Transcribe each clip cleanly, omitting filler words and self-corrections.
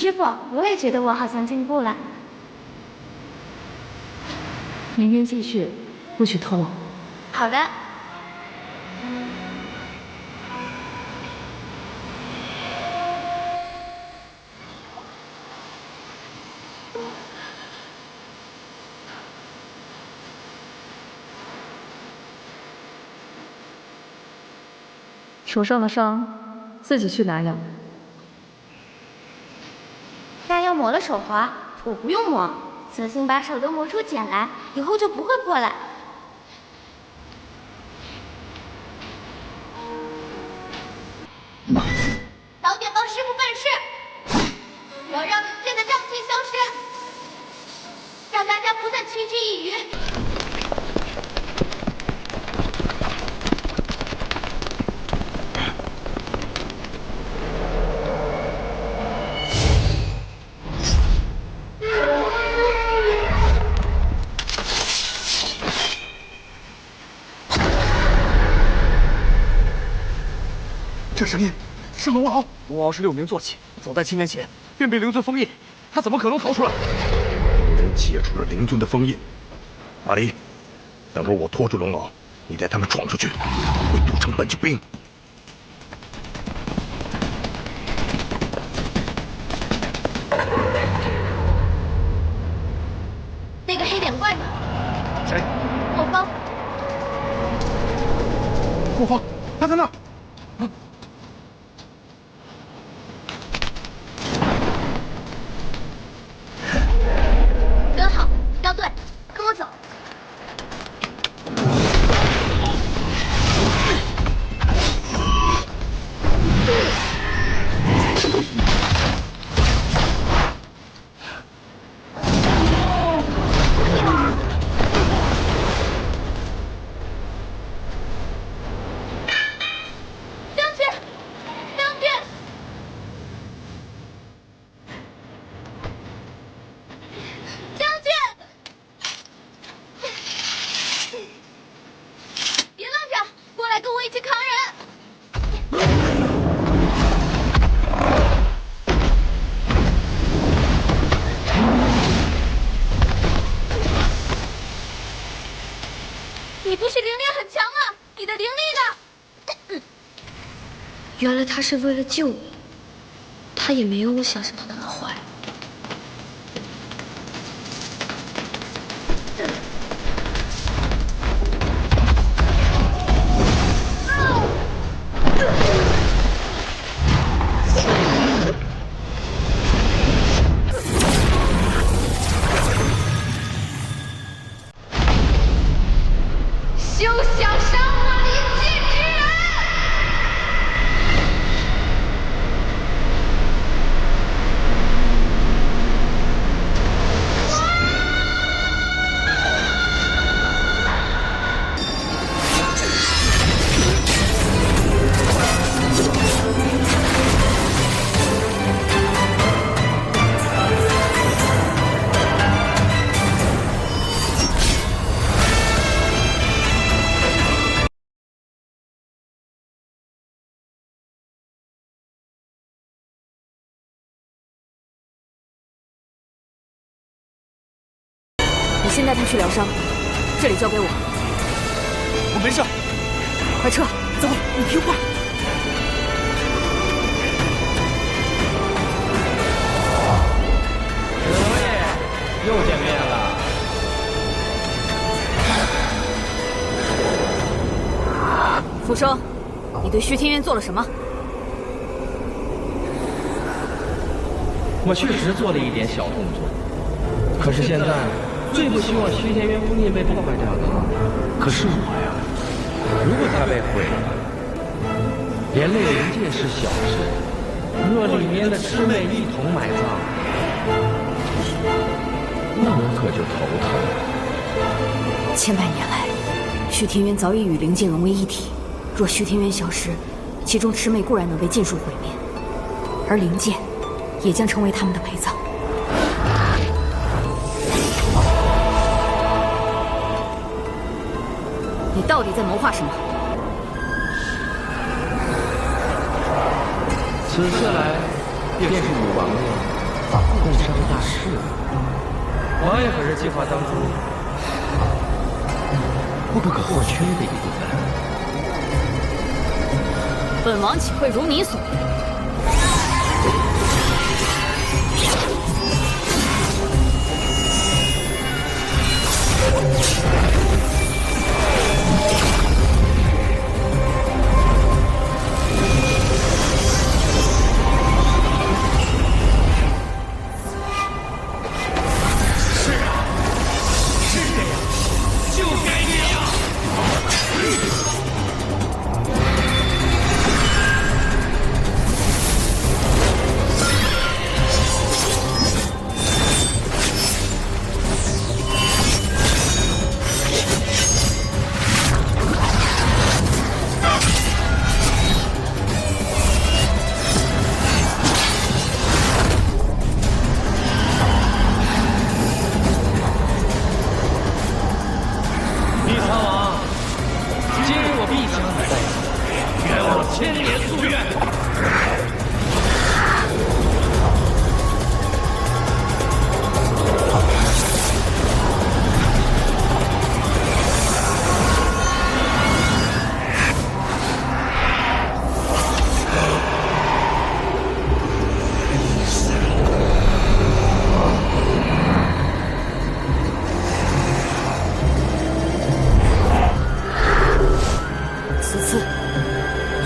师傅，我也觉得我好像进步了。明天继续，不许偷。好的。手上的伤，自己去拿药。大药磨了手滑，我不用磨，索性把手都磨出茧来，以后就不会破了。早点帮师傅办事，我要让林剑的瘴气消失，让大家不再区区一隅。这声音是龙鳌，龙鳌是6名坐骑，走在青莲前便被灵尊封印，他怎么可能逃出来？人借助了灵尊的封印。阿离，等会我拖住龙鳌，你带他们闯出去，回都城本救兵。那个黑脸怪呢？谁？后方。后方，他在那儿。跟好，掉队，跟我走。你不是灵力很强吗？你的灵力呢？原来他是为了救我，他也没有我想象的那么坏。休想伤我灵界之人！你先带他去疗伤，这里交给我。我没事，快撤！走，你听话。两位又见面了。傅生，你对虚天渊做了什么？我确实做了一点小动作，可是现在最不希望虚天渊封印被破坏掉的可是我呀。如果它被毁了，连累灵界是小事，若里面的魑魅一同埋葬，那我可就头疼了。千百年来，虚天渊早已与灵界融为一体。若虚天渊消失，其中魑魅固然能被尽数毁灭，而灵界也将成为他们的陪葬。你到底在谋划什么？此次来便是武王了。误伤大事，王爷可是计划当中不可或缺的一部分。本王岂会如你所言？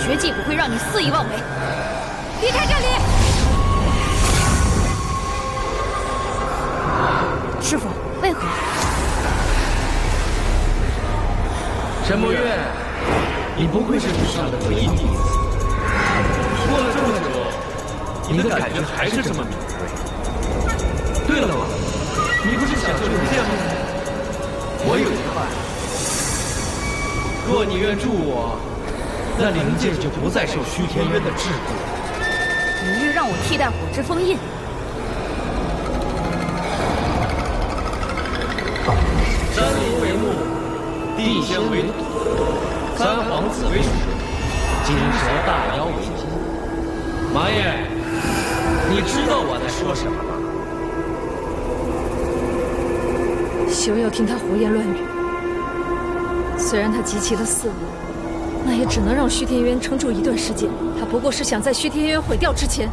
绝技不会让你肆意妄为，离开这里！师父，为何？沈墨月，你不愧是祖上的唯一弟子，过了这么久，你的感觉还是这么敏锐。对了嘛，你不是享受灵剑吗？我有一块，若你愿助我，那灵剑就不再受虚天渊的桎梏。你欲让我替代火之封印？山林为木，地仙为土，三皇子为水，金蛇大妖为金。麻叶，你知道我在说什么吗？休要听他胡言乱语。虽然他集齐了4物，那也只能让虚天渊撑住一段时间。他不过是想在虚天渊毁掉之前，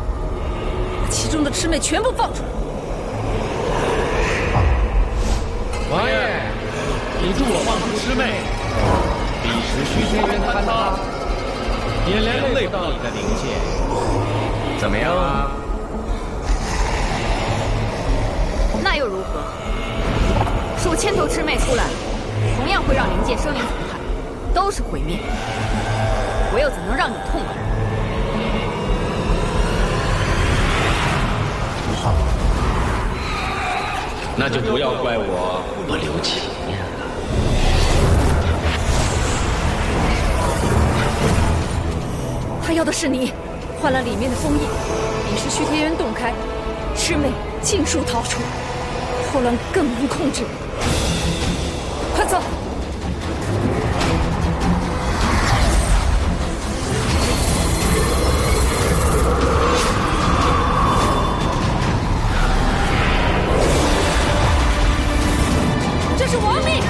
把其中的魑魅全部放出来。王爷，你助我放出魑魅，彼时虚天渊坍塌，也连累不到你的灵界，怎么样啊？那又如何？数千头魑魅出来，同样会让灵界生灵涂炭，都是毁灭。我又怎能让你痛快？那就不要怪我不留情面了。他要的是你，换了里面的封印，彼时虚天渊洞开，魑魅尽数逃出，后乱更难控制。快走！这是王命！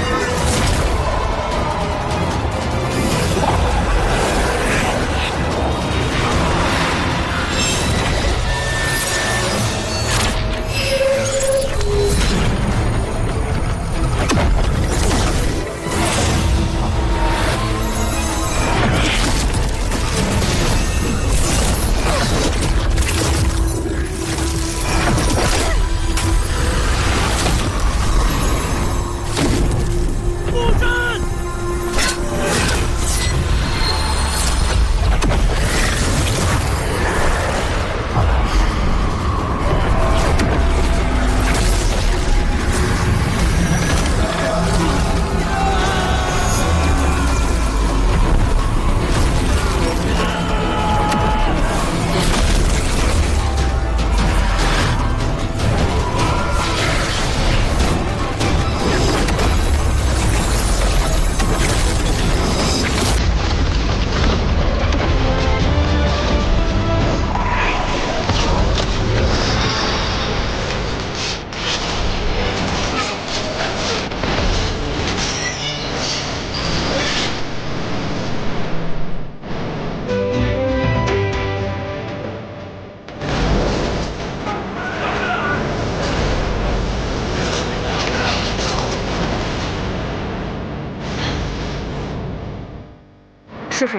师傅，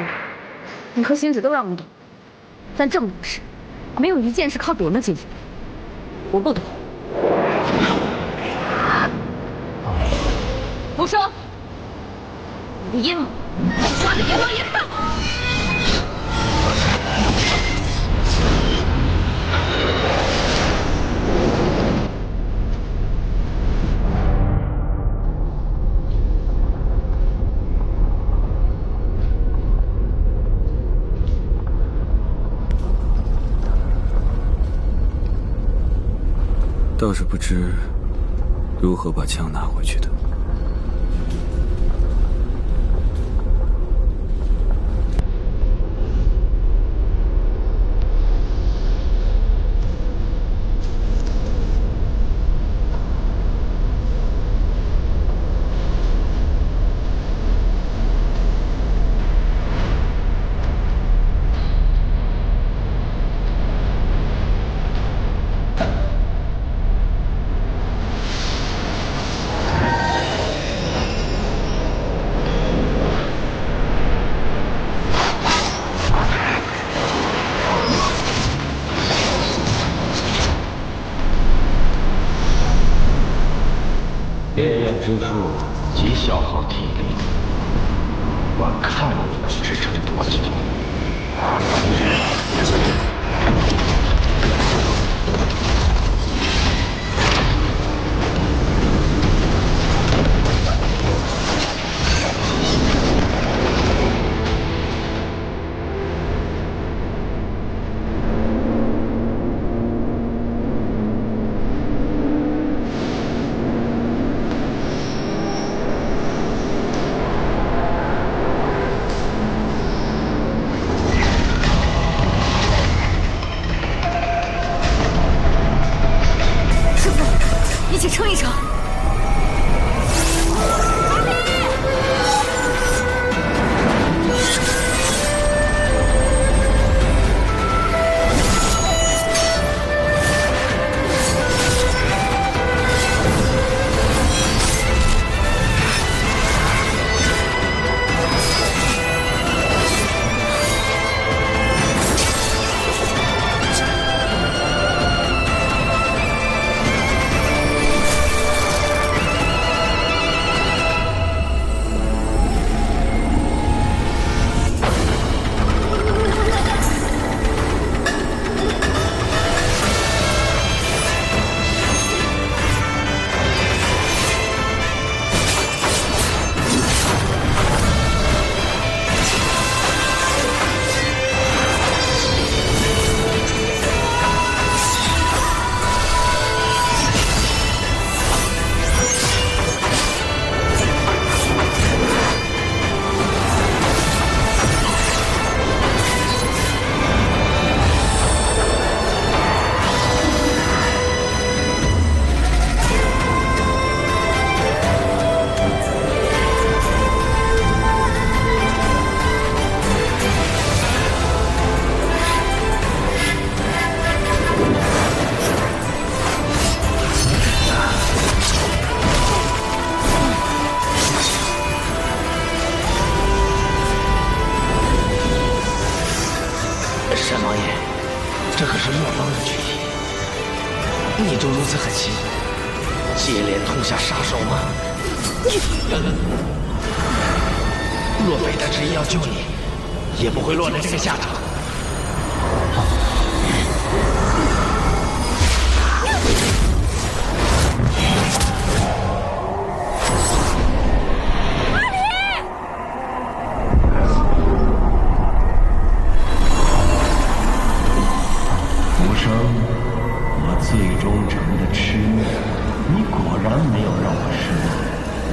你和荀子都让我懂，但这么多事，没有一件是靠躲能解决。我不懂。不说，你的阴谋，抓着阎王爷看！倒是不知如何把枪拿回去的。烈焰之术极消耗体力，我看你能支撑多久。一起撑一撑。山王爷，这可是洛方的举意，你就如此狠心，接连痛下杀手吗？若非他执意要救你，也不会落得这个下场。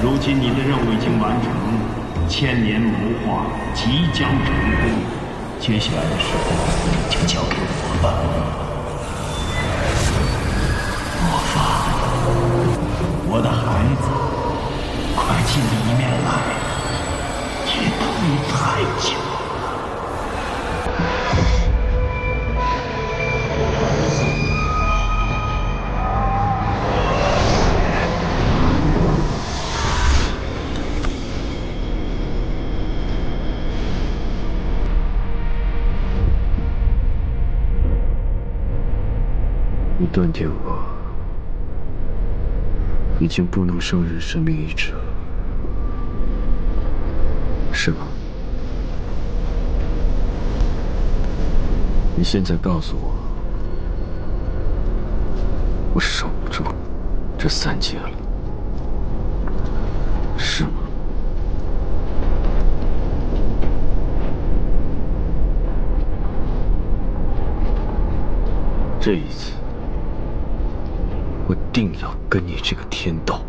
如今你的任务已经完成，千年谋划即将成功，接下来的事就交给我吧。魔法，我的孩子，快进里面来，也等你太久了。断天河已经不能胜任神明一职了，是吗？你现在告诉我，我守不住这3劫了，是吗？这一次，我定要跟你这个天道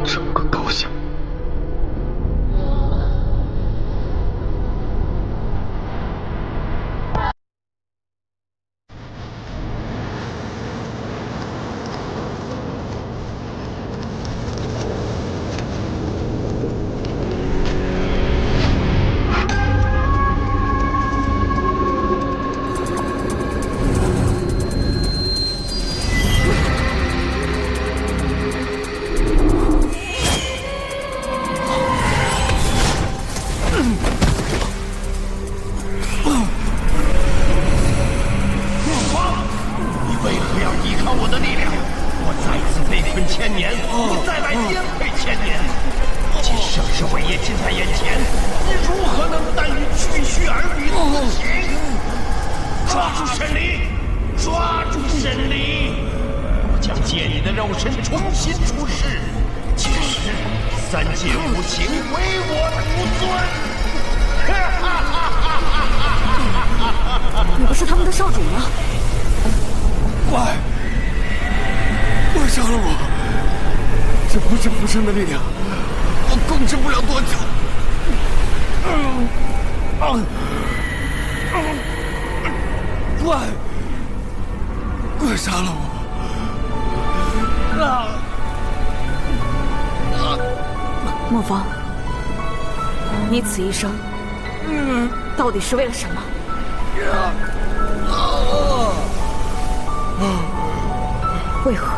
争个高下。你不是他们的少主吗？怪杀了我！这不是浮生的力量，我控制不了多久。怪杀了我！莫风，你此一生到底是为了什么？为何？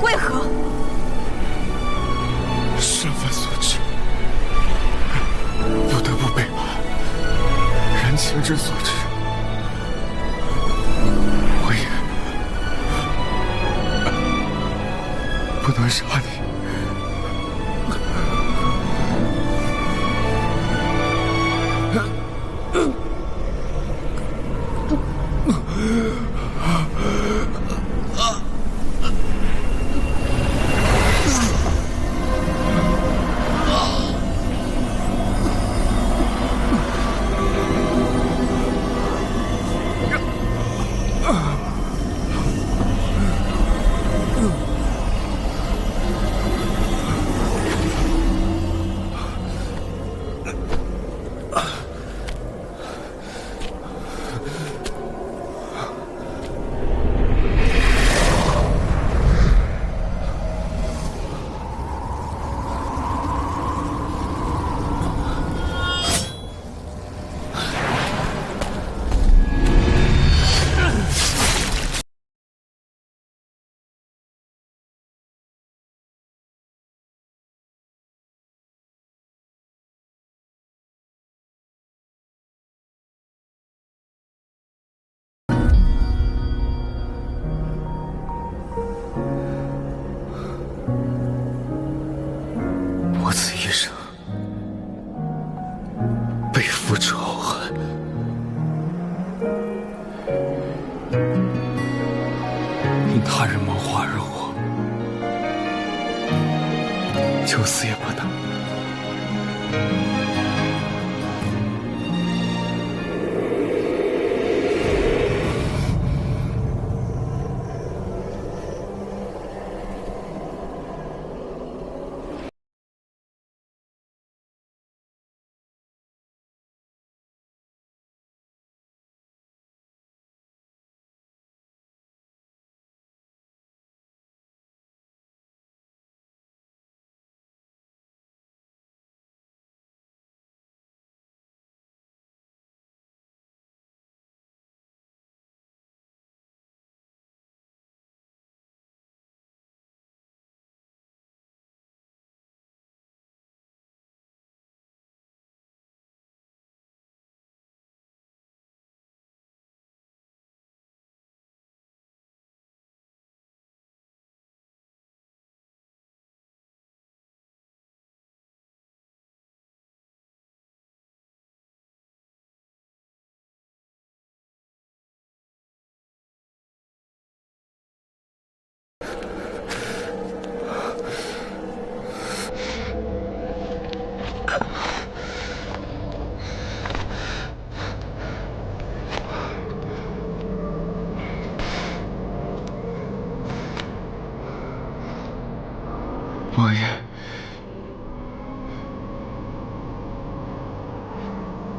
为何？身份所致，不得不背叛；人情之所至，我也不能杀你。我此一生背负仇恨，因他人谋划而活，就死也不能。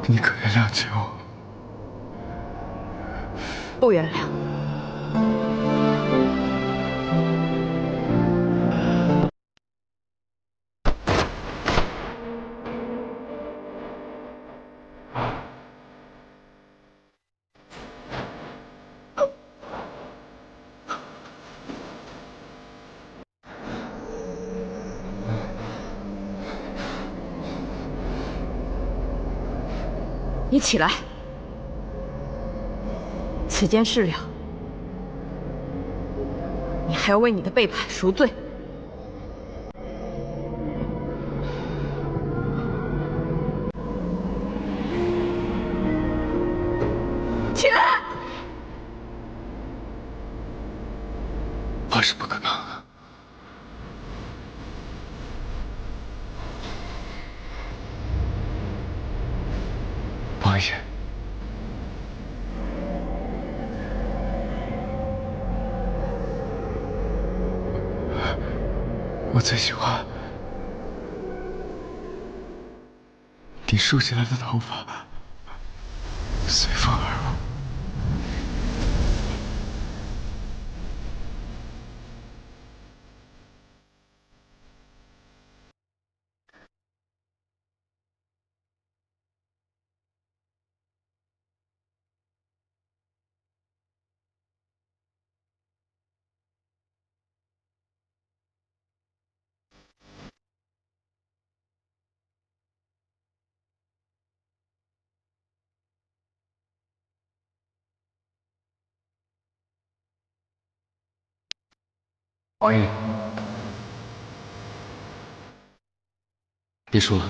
你可原谅起我？不原谅。你起来，此间事了，你还要为你的背叛赎罪。起来！怕是不可能。王爷，我最喜欢你竖起来的头发，随风而舞。王爷，别说了。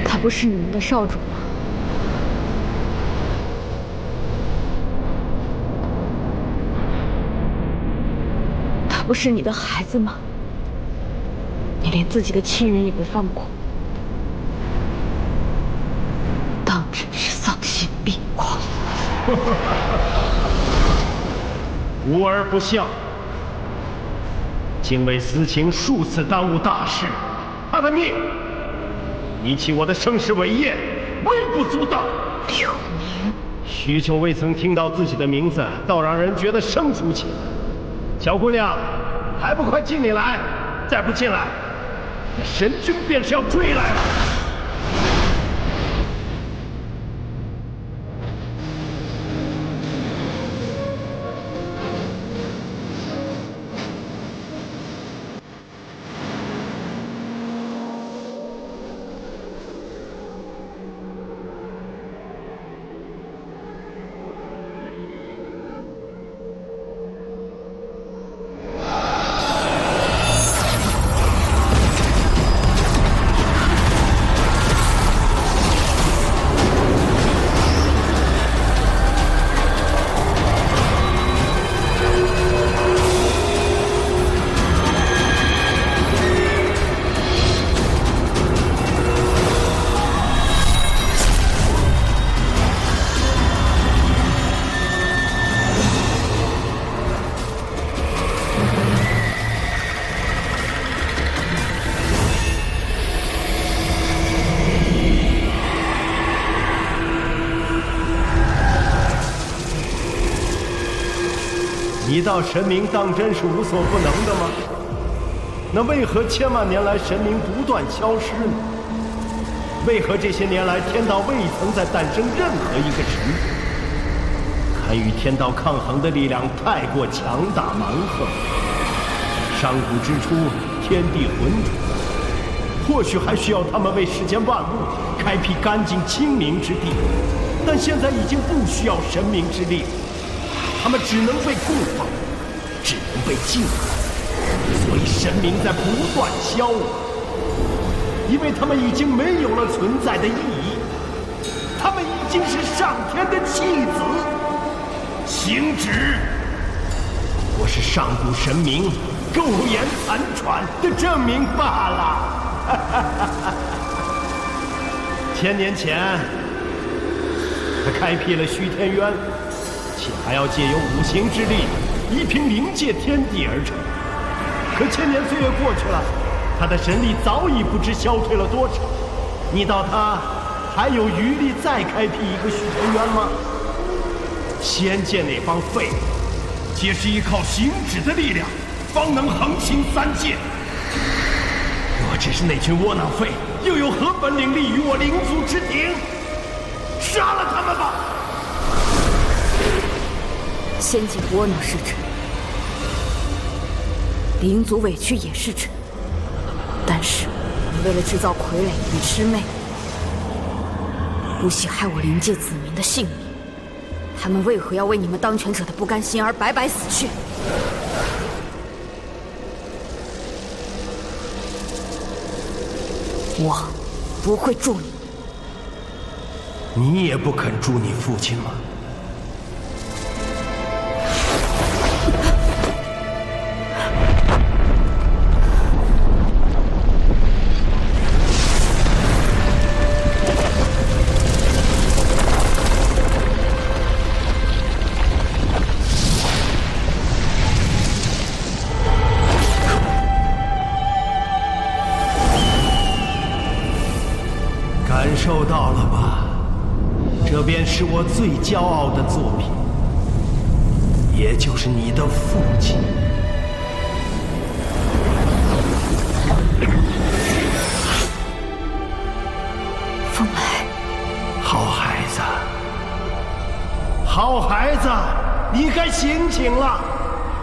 他不是你们的少主吗？他不是你的孩子吗？你连自己的亲人也不放过，当真是丧心病狂！无儿不孝，竟为私情数次耽误大事，他的命比起我的盛世伟业微不足道。刘明，许久未曾听到自己的名字，倒让人觉得生疏起来。小姑娘，还不快进里来！再不进来，那神君便是要追来了。一道神明当真是无所不能的吗？那为何千万年来神明不断消失呢？为何这些年来天道未曾再诞生任何一个神？堪与天道抗衡的力量太过强大蛮横。上古之初，天地浑浊，或许还需要他们为世间万物开辟干净清明之地，但现在已经不需要神明之力，他们只能被供奉，只能被敬拜，所以神明在不断消亡，因为他们已经没有了存在的意义，他们已经是上天的弃子。行止，我是上古神明苟延残喘的证明罢了。1000年前，他开辟了虚天渊，且还要借由五行之力，依凭灵界天地而成。可1000年岁月过去了，他的神力早已不知消退了多少。你道他还有余力再开辟一个虚天渊吗？仙界那帮废物，皆是依靠行止的力量，方能横行3界。我只是那群窝囊废，又有何本领立于我灵族之庭？杀了他们吧！仙界窝囊是臣，灵族委屈也是臣，但是你为了制造傀儡与魑魅，不惜害我灵界子民的性命。他们为何要为你们当权者的不甘心而白白死去？我不会助你。你也不肯助你父亲吗？感受到了吧？这便是我最骄傲的作品，也就是你的父亲。风来，好孩子，好孩子，你该醒醒了，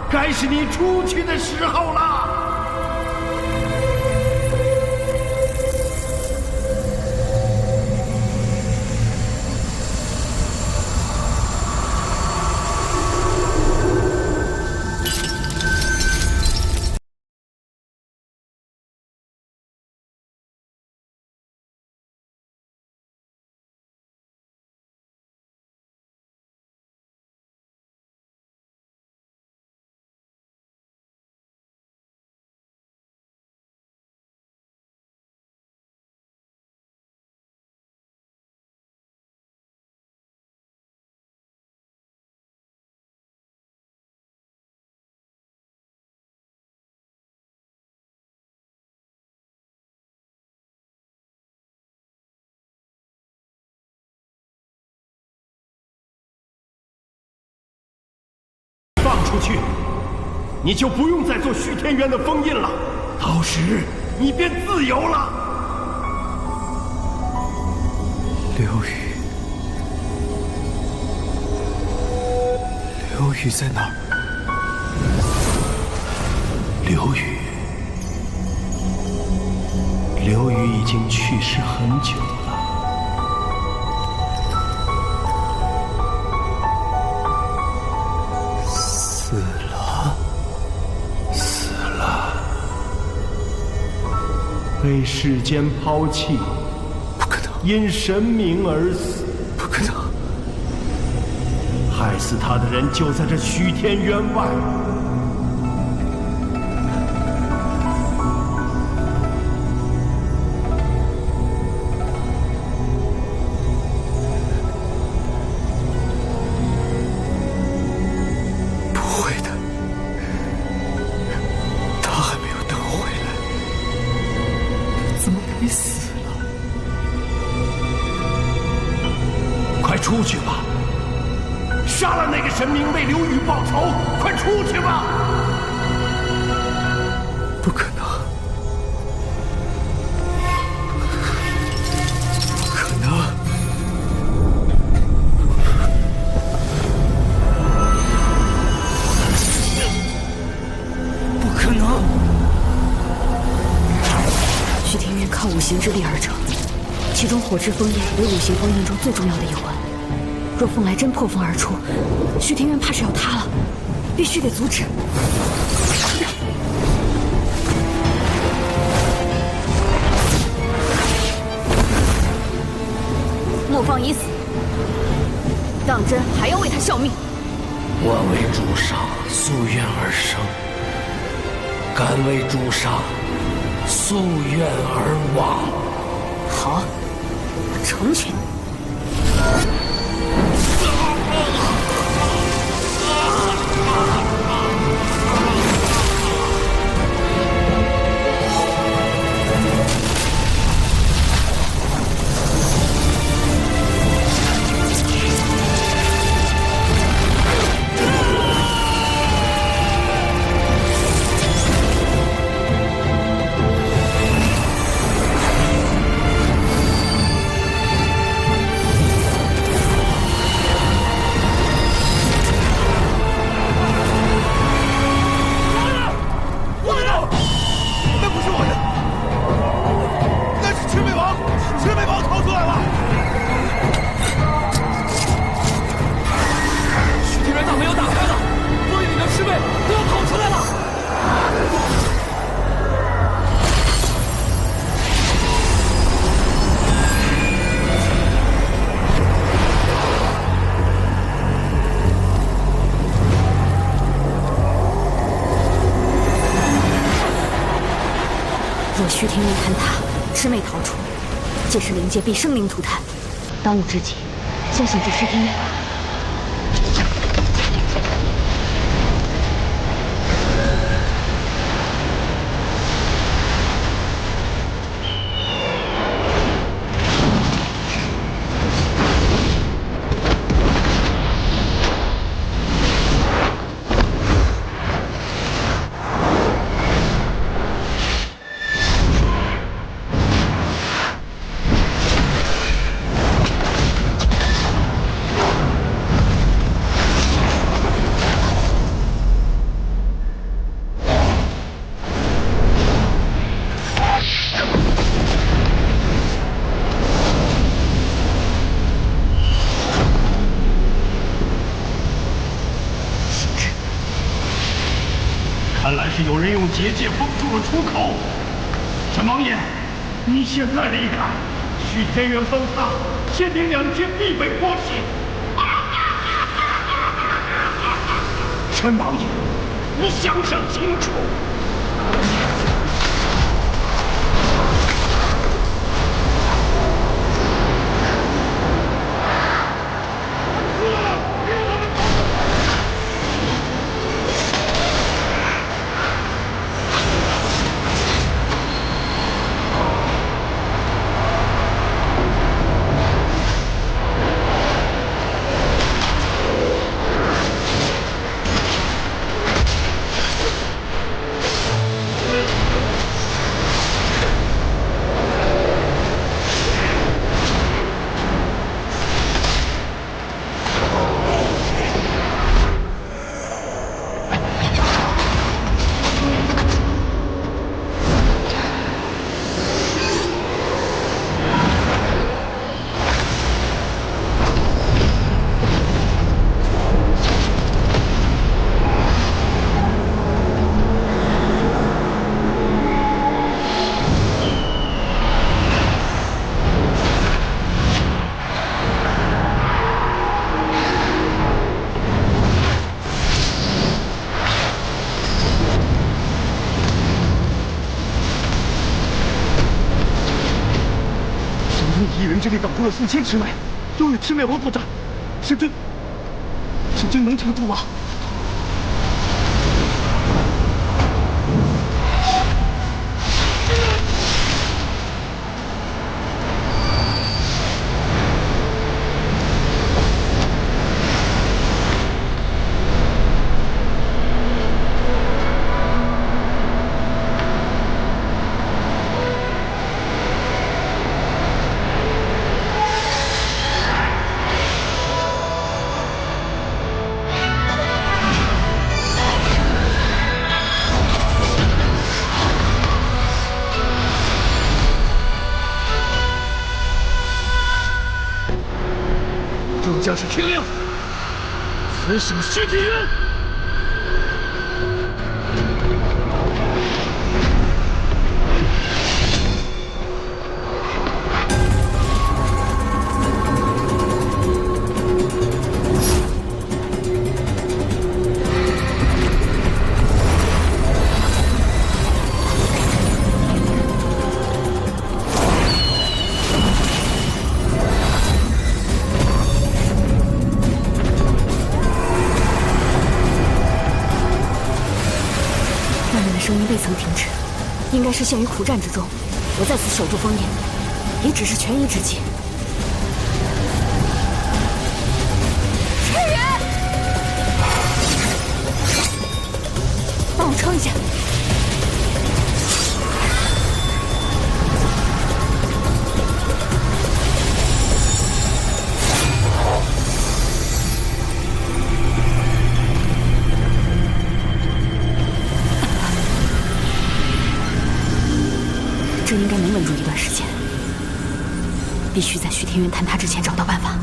该是你出去的时候了。放出去，你就不用再做虚天渊的封印了，到时你便自由了。刘宇，刘宇在哪儿？刘宇，刘宇已经去世很久了。死了，被世间抛弃，不可能，因神明而死，不可能，害死他的人就在这虚天渊外。出去吧！杀了那个神明，为刘宇报仇！快出去吧！不可能！行之力而成，其中火之封印为五行封印中最重要的一环。若风来真破风而出，虚天渊怕是要塌了，必须得阻止。莫方已死，当真还要为他效命？我为主上夙愿而生，敢为主上夙愿而亡。好，我成全你。若虚天渊坍塌，魑魅逃出，届时灵界必生灵涂炭。当务之急，先醒至虚天渊。看来是有人用结界封住了出口。陈王爷，你现在离开，虚天元崩塌，天灵两界必被波及。陈王爷，你想想清楚。一人之力挡住了4000魑魅，又与魑魅王作战，神君能撑住吗？将士听令，死守虚天渊。声音未曾停止，应该是陷于苦战之中。我在此守住烽烟，也只是权宜之计。赤羽，帮我撑一下。这应该能稳住一段时间，必须在徐天渊坍塌之前找到办法。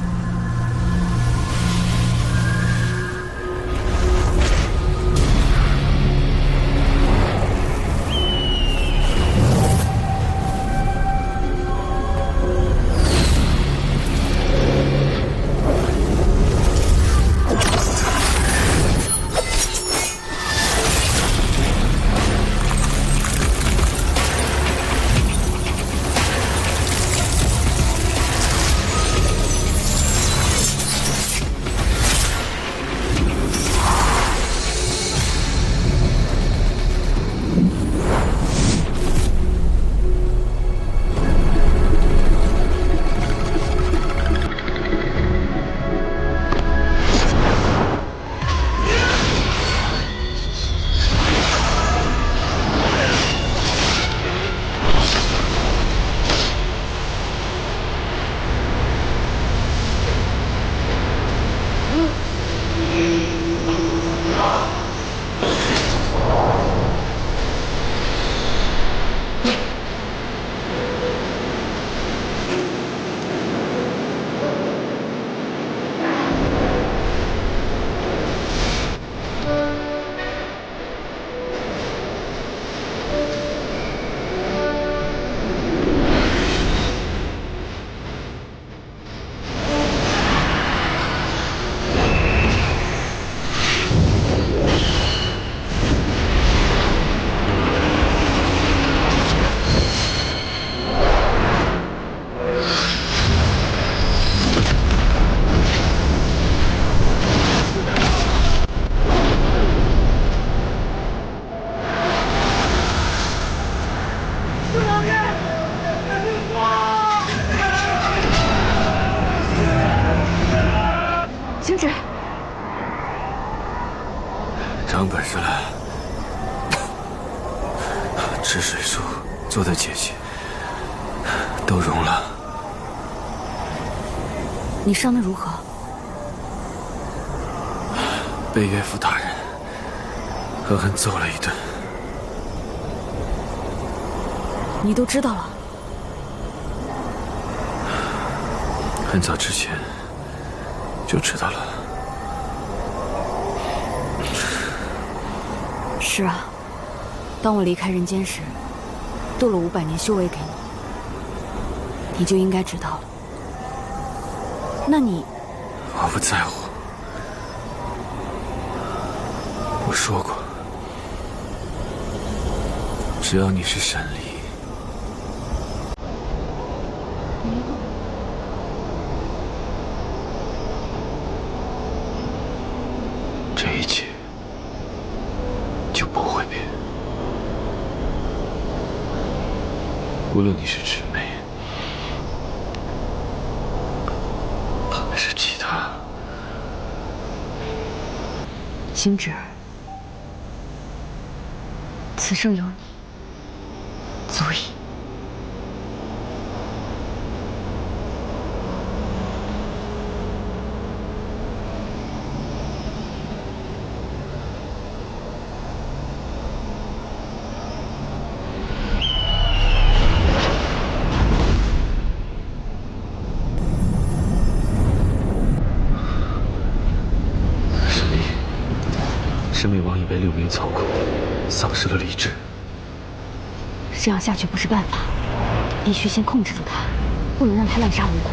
长本事了，吃水术做的结界都融了。你伤得如何？被岳父大人狠狠揍了一顿。你都知道了？很早之前就知道了。是啊，当我离开人间时，渡了500年修为给你，你就应该知道了。那你……我不在乎。我说过，只要你是神力，这一切就不会变。无论你是魑魅，还是其他，星芷，此生有你，足矣。被六名操控，丧失了理智。这样下去不是办法，必须先控制住他，不能让他滥杀无辜。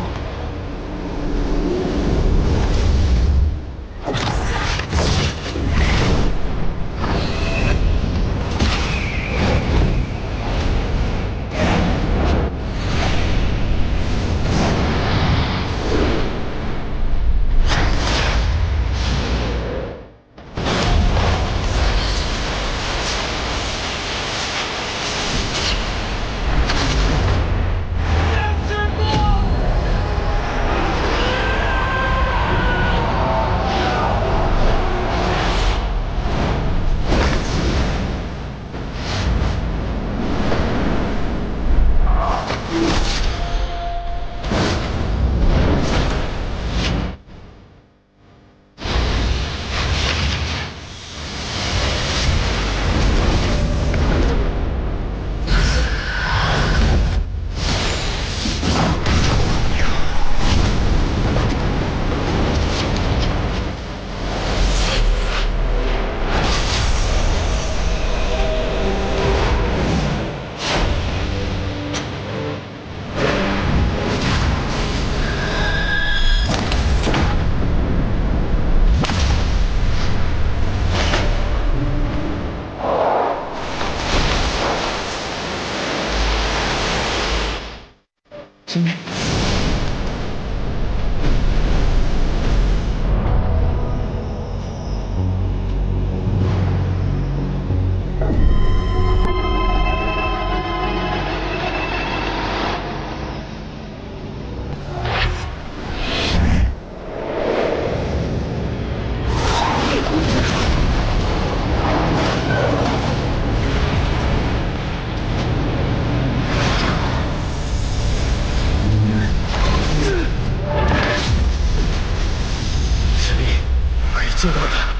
救到他！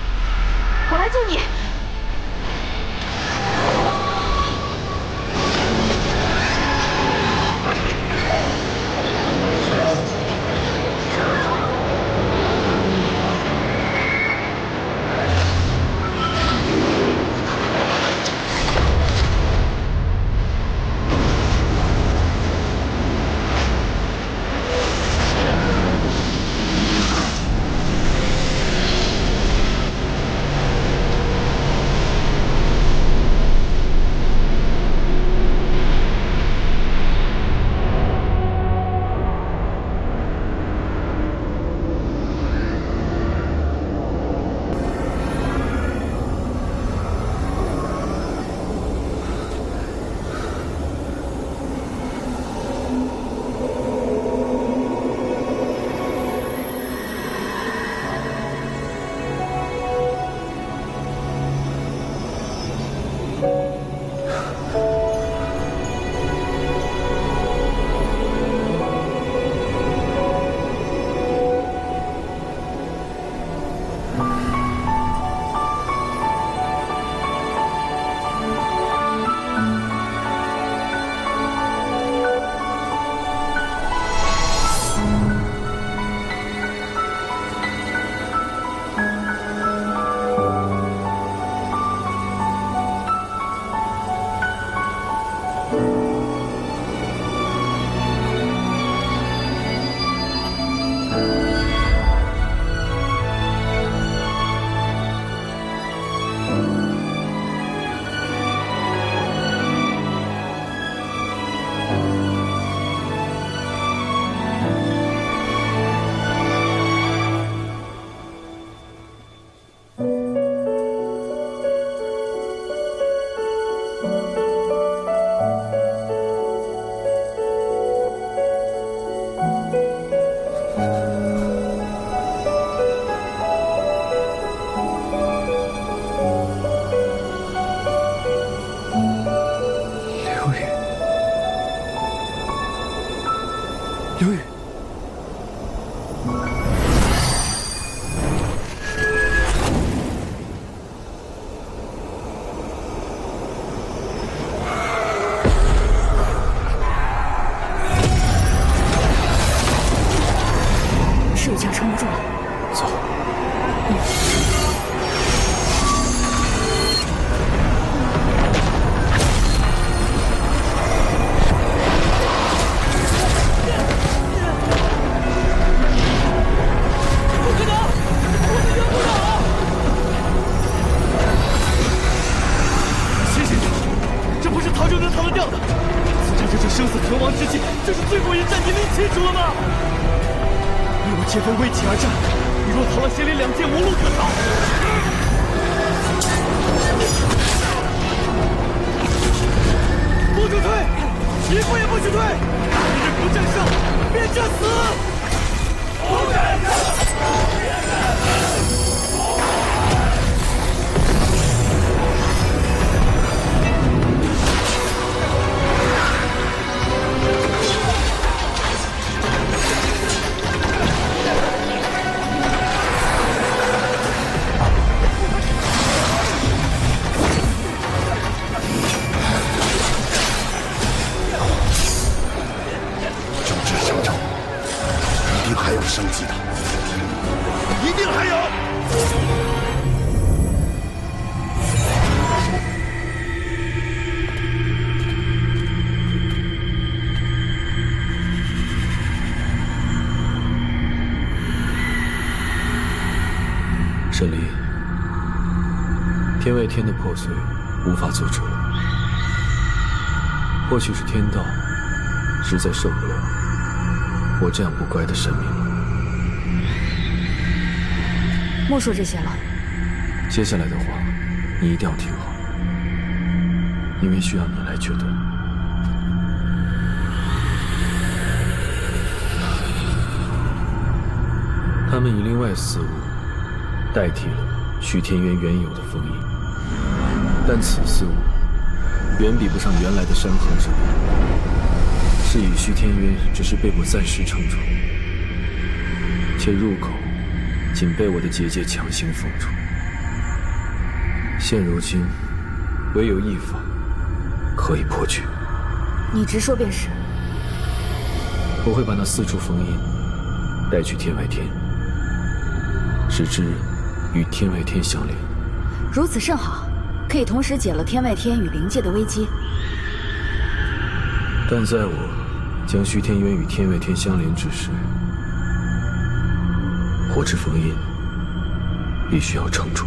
我来救你。逃就能逃得掉的。此战这场生死存亡之际，这是最后一战，你理清楚了吗？你我皆非为己而战，你若逃了邪灵2界，无路可逃。不准退，一步也不许退！今日不战胜，便战死！不战胜，便战死！ 还有生机的，一定还有。沈离，天外天的破碎无法阻止了，或许是天道实在受不了我这样不乖的神明了。莫说这些了。接下来的话，你一定要听好，因为需要你来决断。他们以另外4物代替了虚天渊原有的封印，但此4物远比不上原来的山河之力。 是以虚天渊只是被我暂时撑住，且入口仅被我的结界强行封住。现如今，唯有一法可以破局。你直说便是。我会把那4处封印带去天外天，使之与天外天相连。如此甚好，可以同时解了天外天与灵界的危机。但在我 将虚天渊与天外天相连之时，火之封印必须要撑住。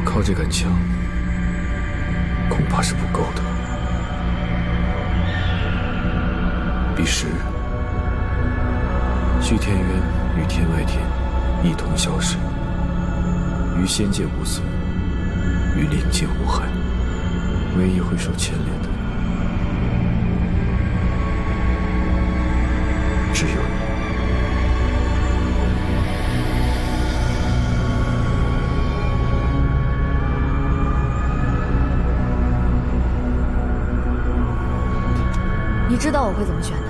靠这杆枪，恐怕是不够的。彼时，虚天渊与天外天一同消失，于仙界无损，于灵界无害。 唯一会受牵连的，只有你。你知道我会怎么选的？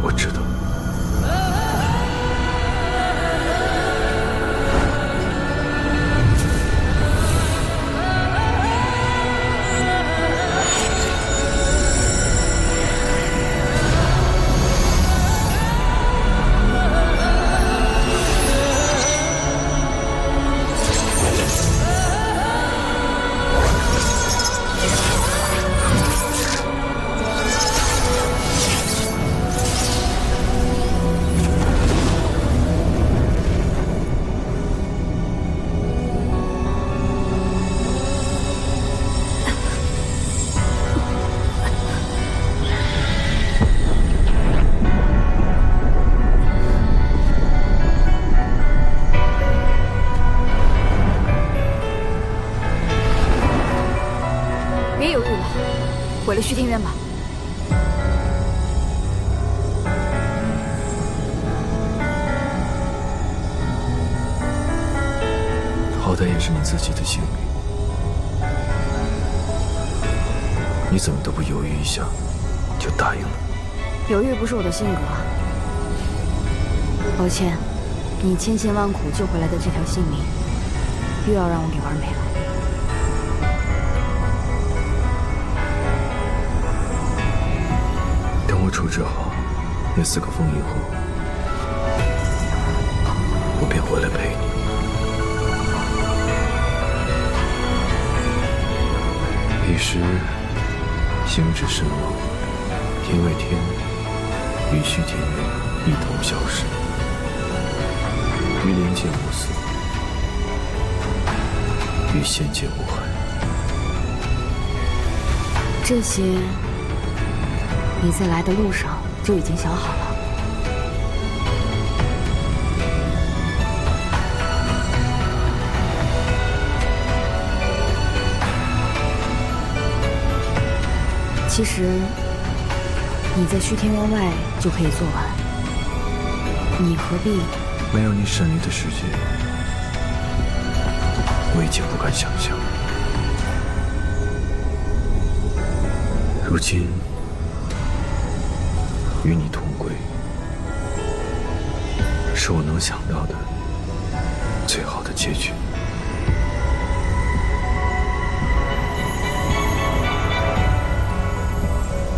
我知道。 毁了虚天渊吧。好歹也是你自己的性命，你怎么都不犹豫一下就答应了？犹豫不是我的性格。抱歉，你千辛万苦救回来的这条性命，又要让我给玩没了。 等我处置好那4个封印后，我便回来陪你。彼时，星至身亡，天外天与虚天渊一同消失，于灵界无损，与仙界无害。这些你在来的路上就已经想好了。其实你在虚天渊外就可以做完，你何必？没有你神力的世界，我已经不敢想象。如今与你同归，是我能想到的最好的结局。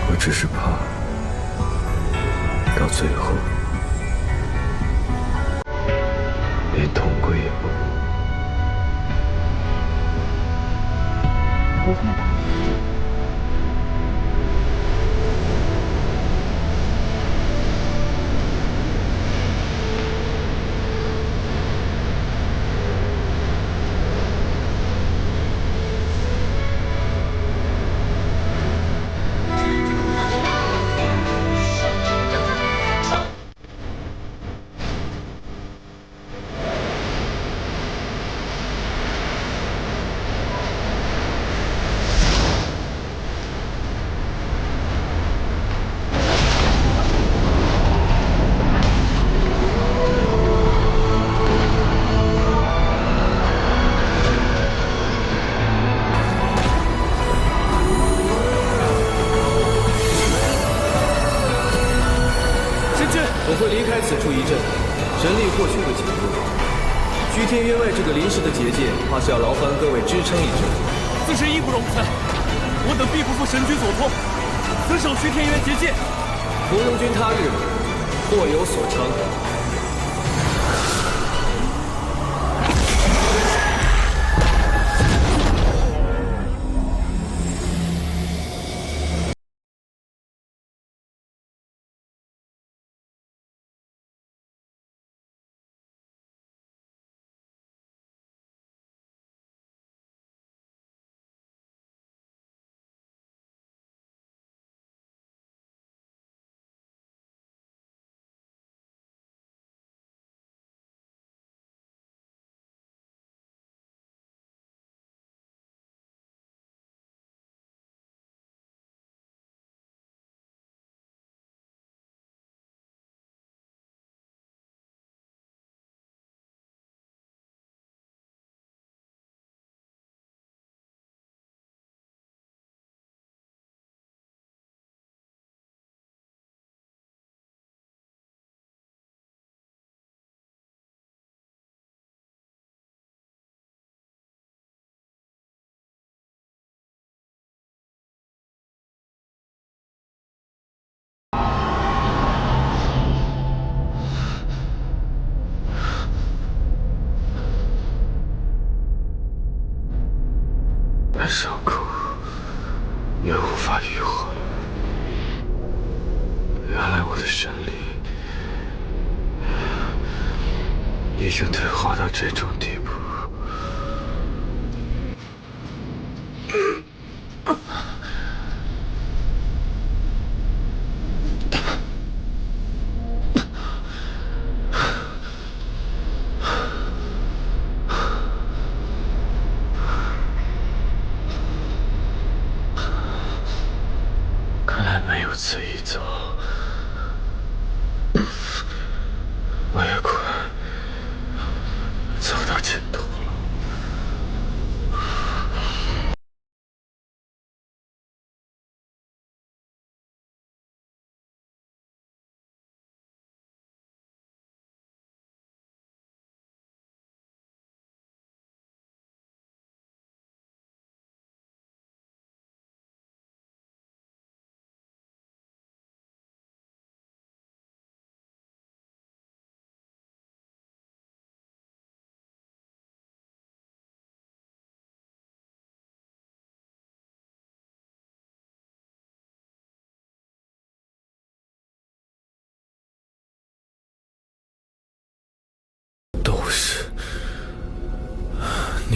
我只是怕到最后连同归也不能。不会吧？我会离开此处一阵，神力或许会减弱。虚天渊外这个临时的结界，怕是要劳烦各位支撑一阵。自是义不容辞，我等必不负神君所托，死守虚天渊结界。屠龙军他日或有所成。伤口也无法愈合了。原来我的神力已经退化到这种地步。看来没有此一走，我也快走到尽头了。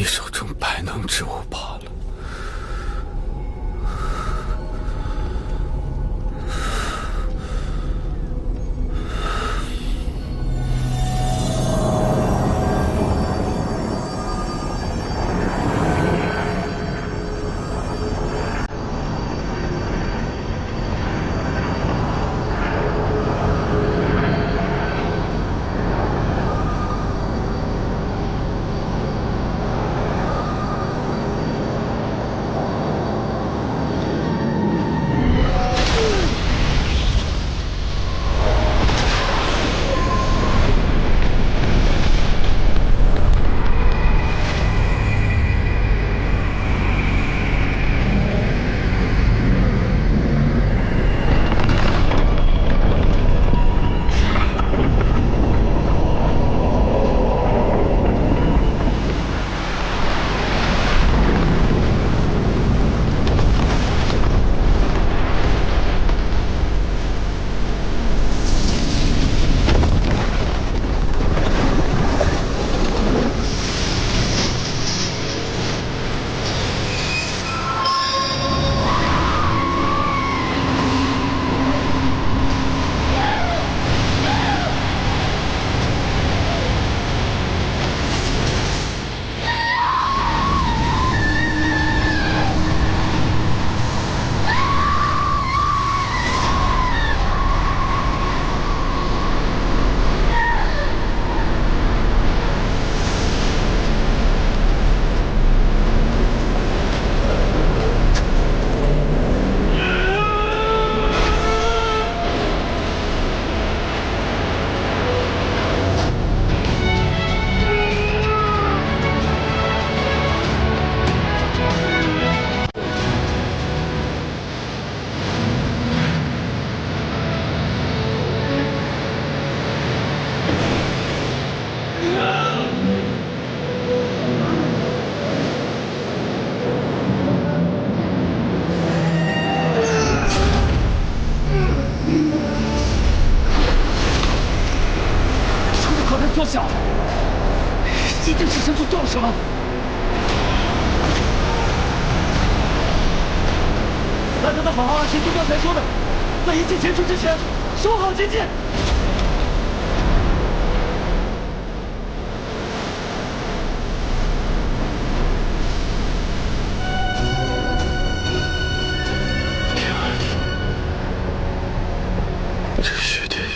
手中百能之物罢了。缩小，你这是神族撞什么？按照那好好神族刚才说的，在一切结束之前，守好结界。这徐天云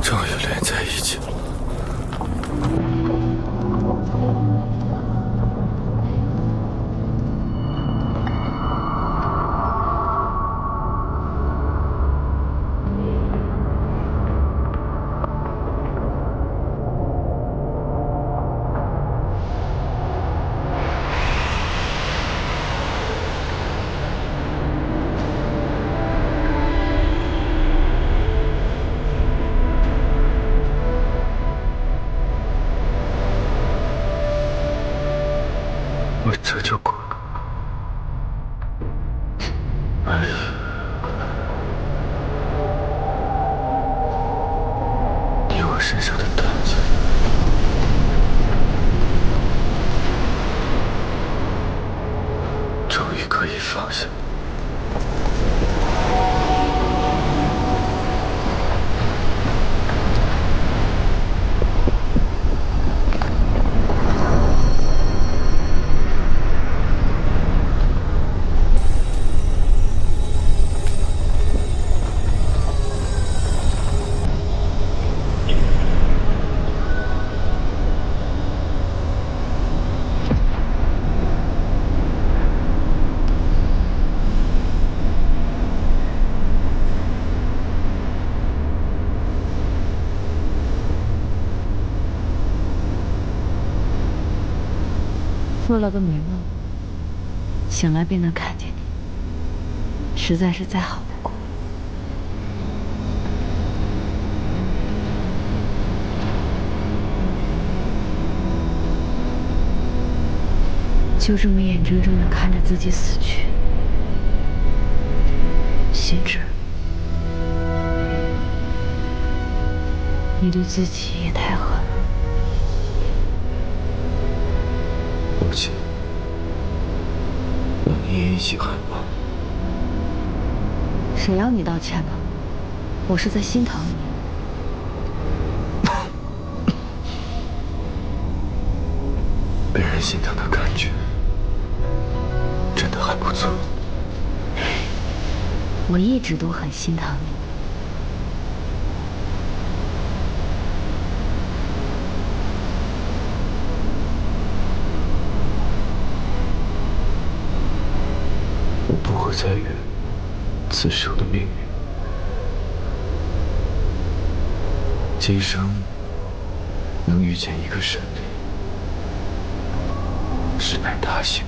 终于连在一起了。我折旧过，而已。你我身上的担子，终于可以放下。做了个美梦，醒来便能看见你，实在是再好不过。就这么眼睁睁地看着自己死去，心知，你对自己也太狠了。不起，让你也一起害怕。谁要你道歉呢？我是在心疼你。被人心疼的感觉，真的还不错。我一直都很心疼你。我不会再怨此生的命运。今生能遇见一个神灵，实乃大幸。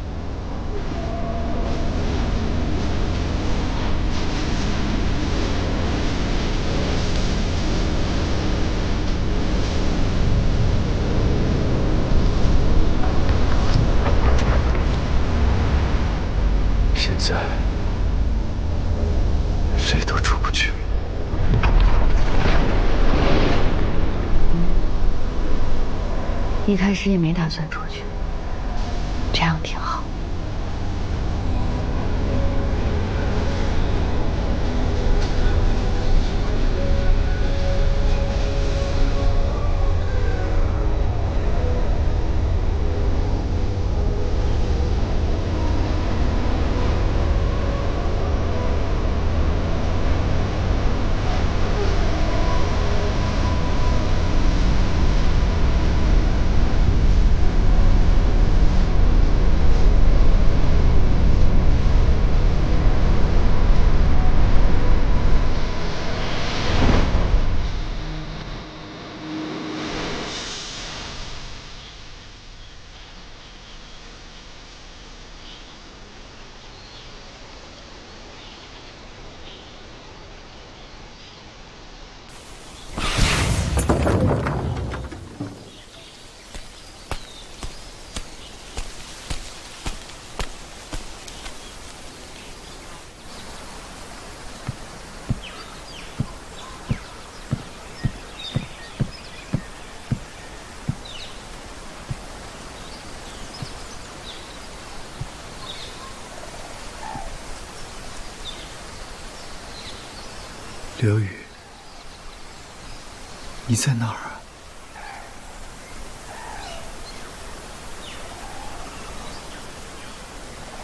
现在谁都出不去。一开始也没打算出去，这样挺好。刘宇，你在哪儿啊？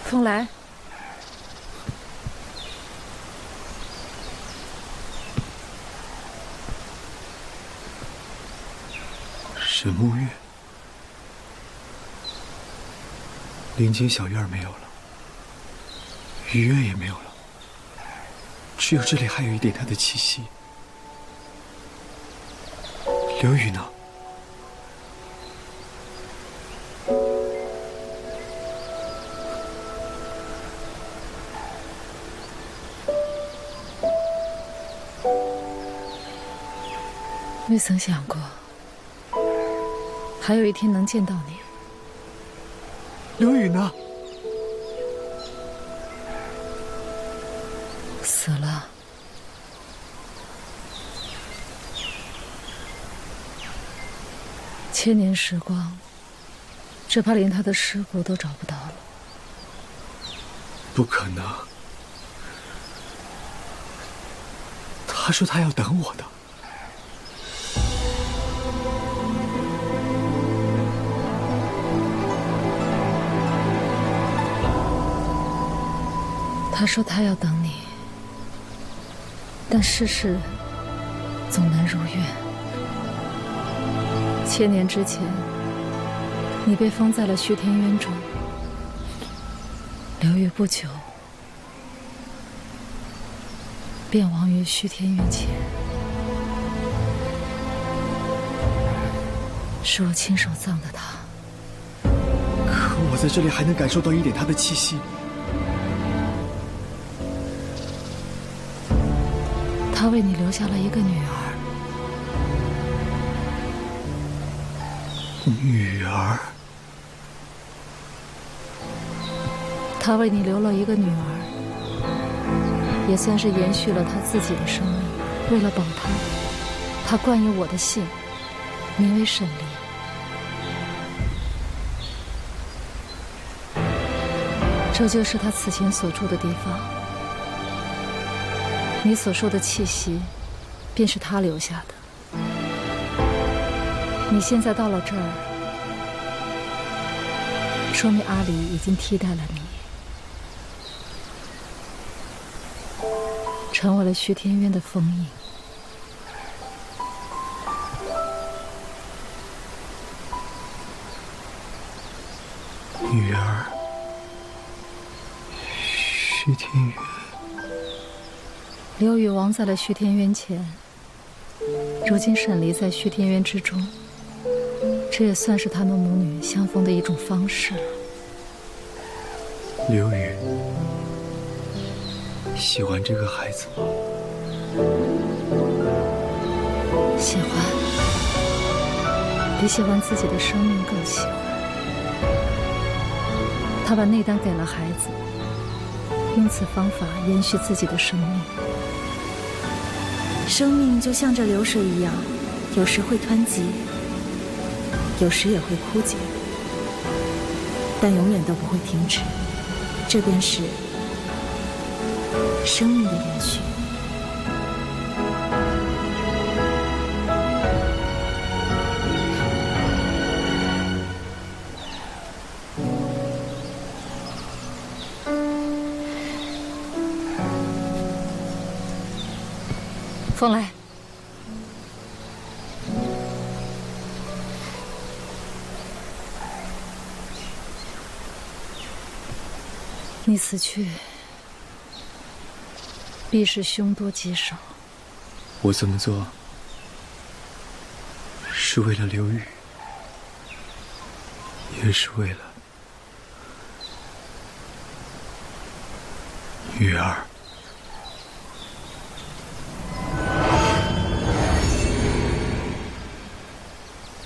风来，神木月，林间小院没有了，雨院也没有了。只有这里还有一点他的气息。刘宇呢？未曾想过，还有一天能见到你。刘宇呢？死了。千年时光，只怕连他的尸骨都找不到了。不可能！他说他要等我的。他说他要等你。但世事总难如愿。千年之前，你被封在了虚天渊中。刘宇不久便亡于虚天渊前，是我亲手葬的他。可我在这里还能感受到一点他的气息。他为你留下了一个女儿。女儿？他为你留了一个女儿，也算是延续了他自己的生命。为了保他，他冠以我的姓，名为沈离。这就是他此前所住的地方。你所说的气息，便是他留下的。你现在到了这儿，说明阿离已经替代了你，成为了虚天渊的封印。女儿，虚天渊。刘宇亡在了虚天渊前，如今沈离在虚天渊之中，这也算是他们母女相逢的一种方式了。刘宇，喜欢这个孩子吗？喜欢，比喜欢自己的生命更喜欢。他把内丹给了孩子，用此方法延续自己的生命。生命就像这流水一样，有时会湍急，有时也会枯竭，但永远都不会停止。这便是生命的延续。风来，你此去，必是凶多吉少。我这么做，是为了刘宇，也是为了雨儿。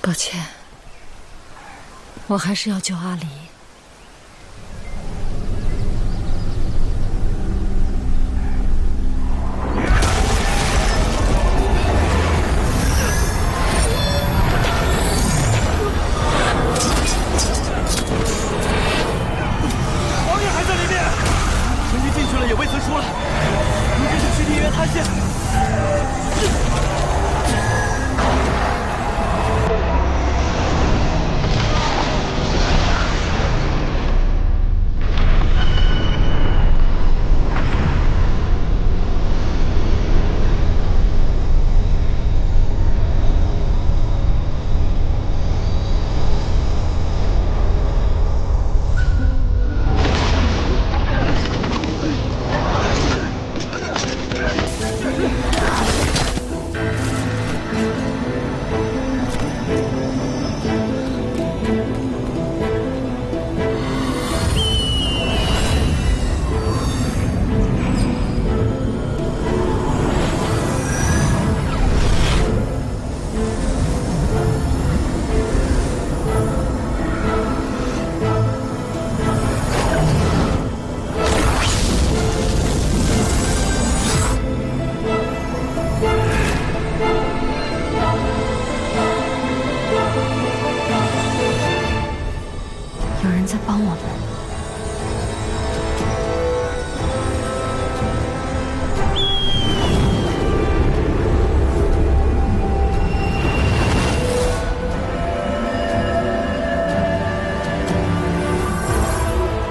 抱歉，我还是要救阿离。王爷还在里面，神机进去了也未曾出来，如今是虚天渊塌陷。有人在帮我们。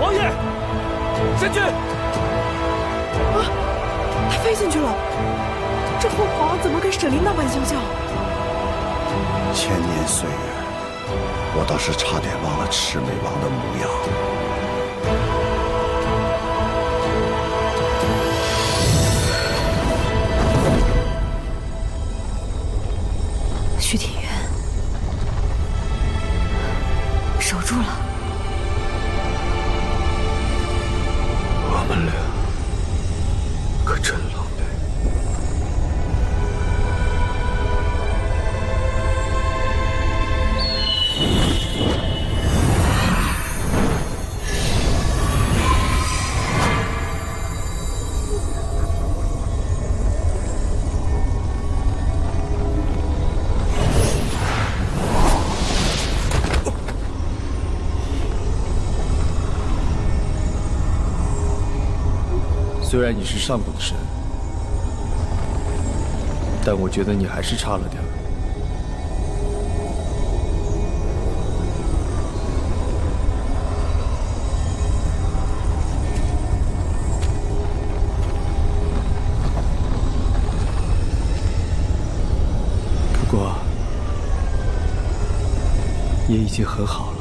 王爷，神君！啊，他飞进去了！这凤凰怎么跟沈离那般相像？千年岁月，我倒是差点忘了魑魅王的模样。虚天渊，守住了。我们俩可真狼狈。虽然你是上古的神，但我觉得你还是差了点儿。不过，也已经很好了。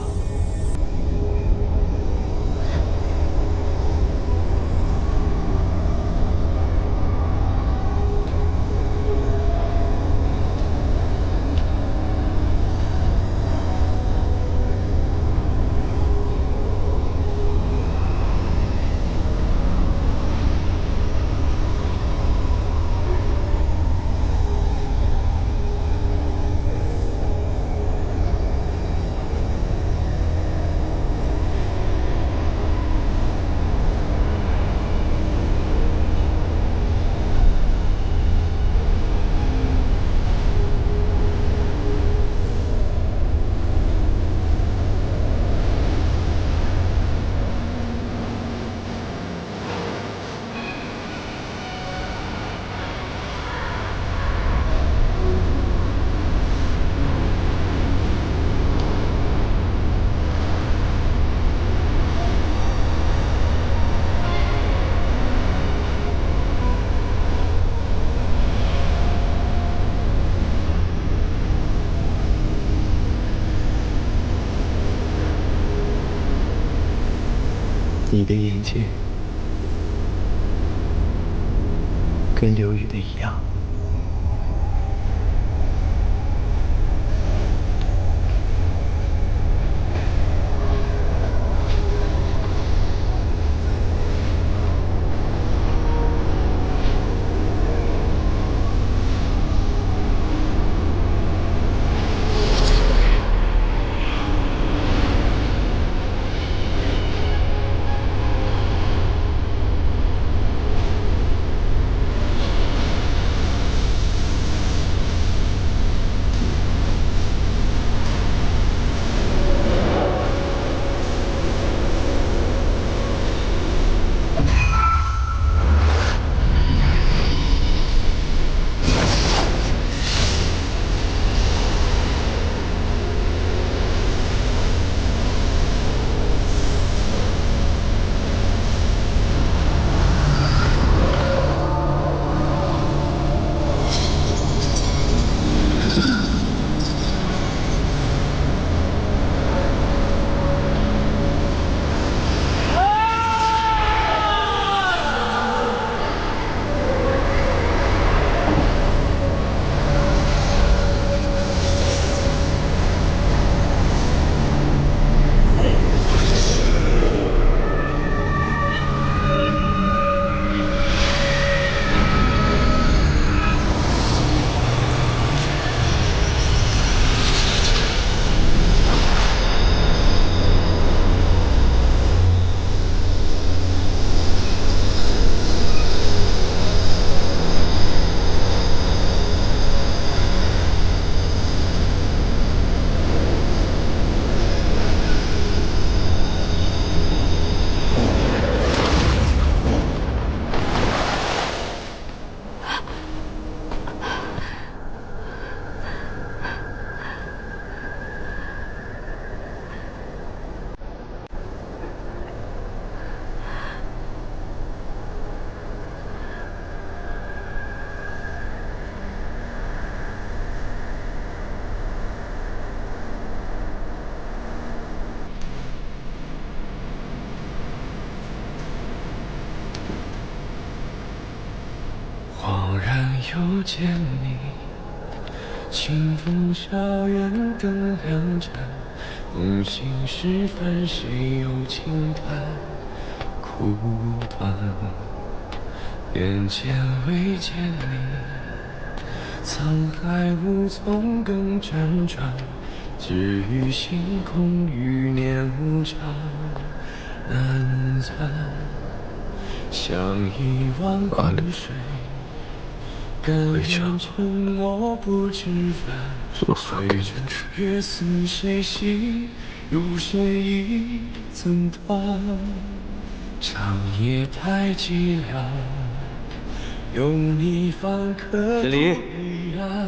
你的眼睛跟刘宇的一样。恍然又见你，清风校园灯亮着，梦醒时分，谁又轻叹哭断？眼前未见你，沧海无从更辗转，只余星空余年无常，难暂。像一汪湖水。 甘愿沉默不知返，随着月似谁系，如水一寸断。长夜太寂寥，有你方可依然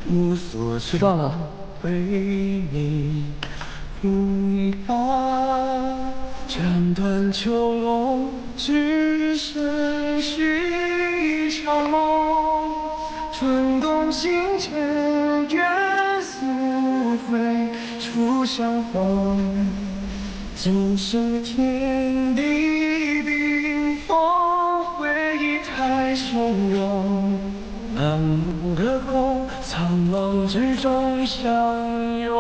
无所知道，为你抚养。斩断囚笼，只剩续一场梦。春冬情牵，愿速回初相逢。今生天地冰封，回忆太汹涌。满目的空，苍茫之中相拥。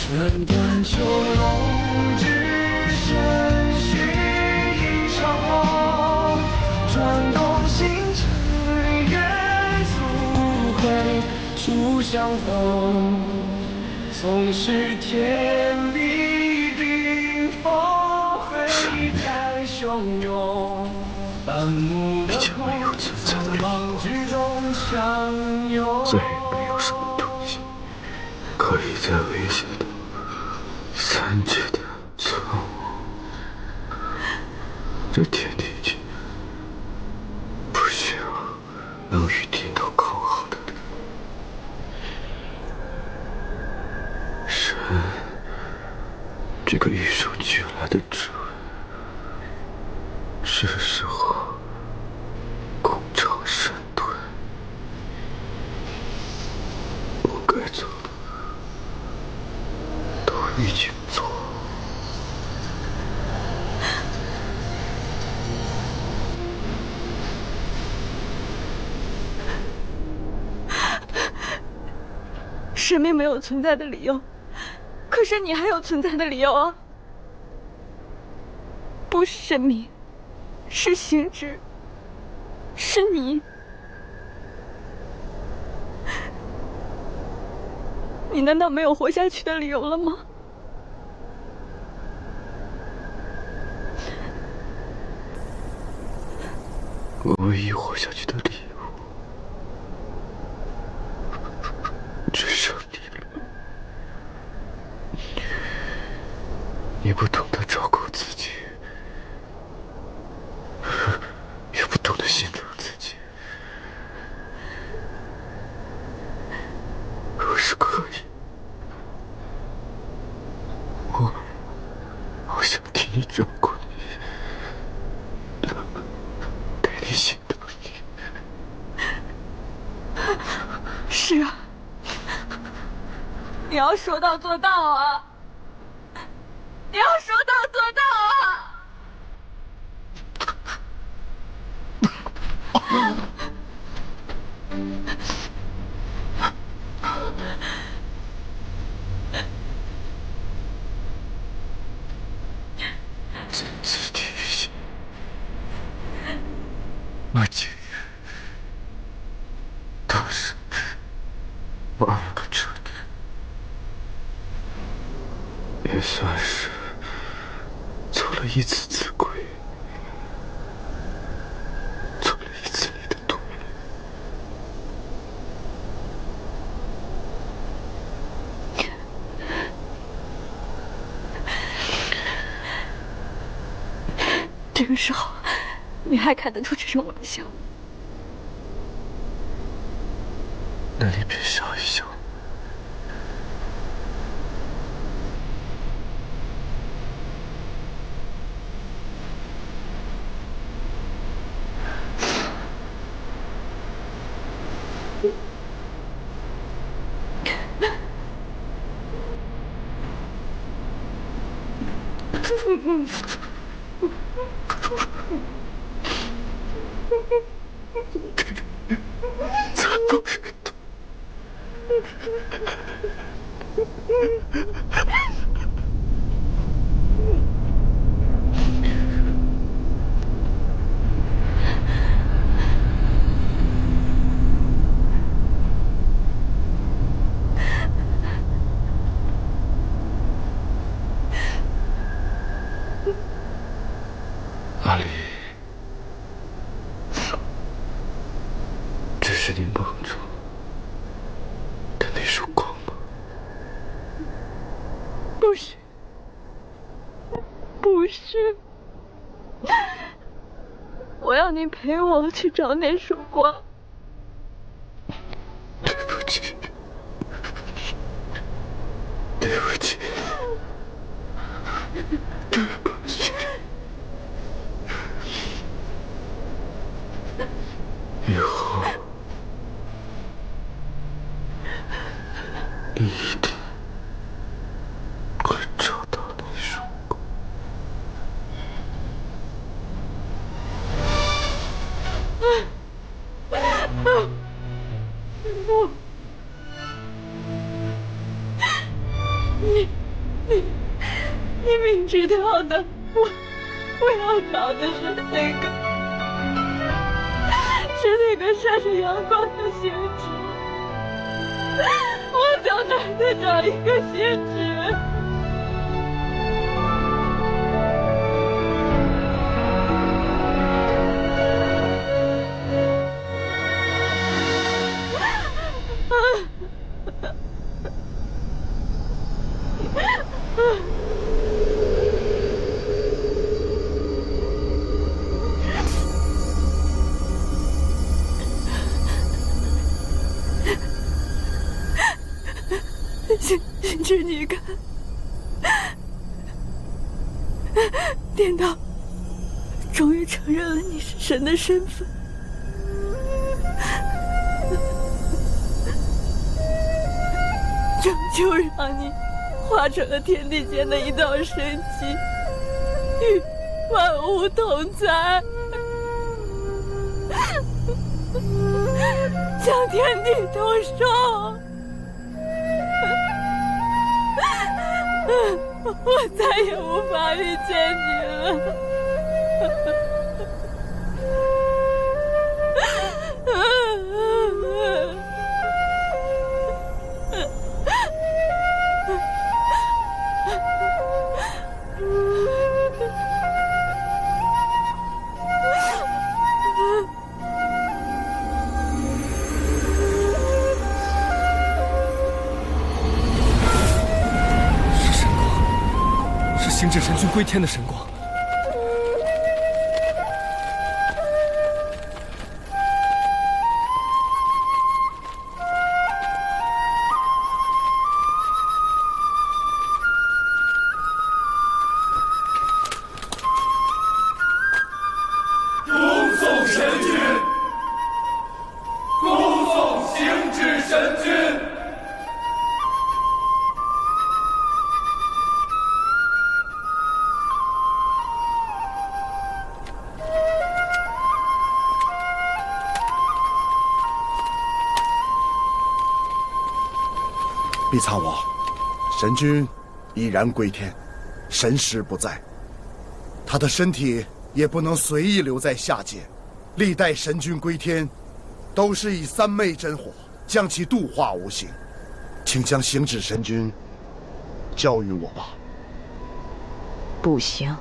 斩断囚笼，只剩续一场梦。转动星辰，愿速回初相逢。纵使天地冰封，回忆太汹涌。半目的空，苍茫之中相拥。再也没有什么东西可以在危险的三界的存亡。这天地间不需要能与天道抗衡的神，这个与生俱来的智慧，是时候功成身退。我该做的都已经做了。神明没有存在的理由，可是你还有存在的理由啊！不是神明，是星矢，是你。你难道没有活下去的理由了吗？我唯一活下去的理由，只剩你了。你不懂得照顾自己，也不懂得心疼自己。若是可以，我想替你照顾你，替你心疼你。是啊，你要说到做到啊！你要说到做到啊！这次提醒，我今日倒是忘了个彻底，也算是做了一次自亏，做了一次你的对。这个时候，你还开得出这种玩笑？那你别笑一笑。是你梦中的那束光吗？不是，不是，我要你陪我去找那束光。对不起，对不起，对不起。以后你一定会找到那束光。你明知道的，我要找的是那个闪着阳光的信纸。我到哪儿再找一个信纸？星之，你看，天道终于承认了你是神的身份。就让你化成了天地间的一道神迹，与万物同在，将天地同寿。我再也无法遇见你了。星至神君归天的神光。恭送神君，恭送星至神君。毕苍王，神君已然归天，神识不在，他的身体也不能随意留在下界。历代神君归天，都是以三昧真火将其度化无形，请将星至神君交予我吧。不行，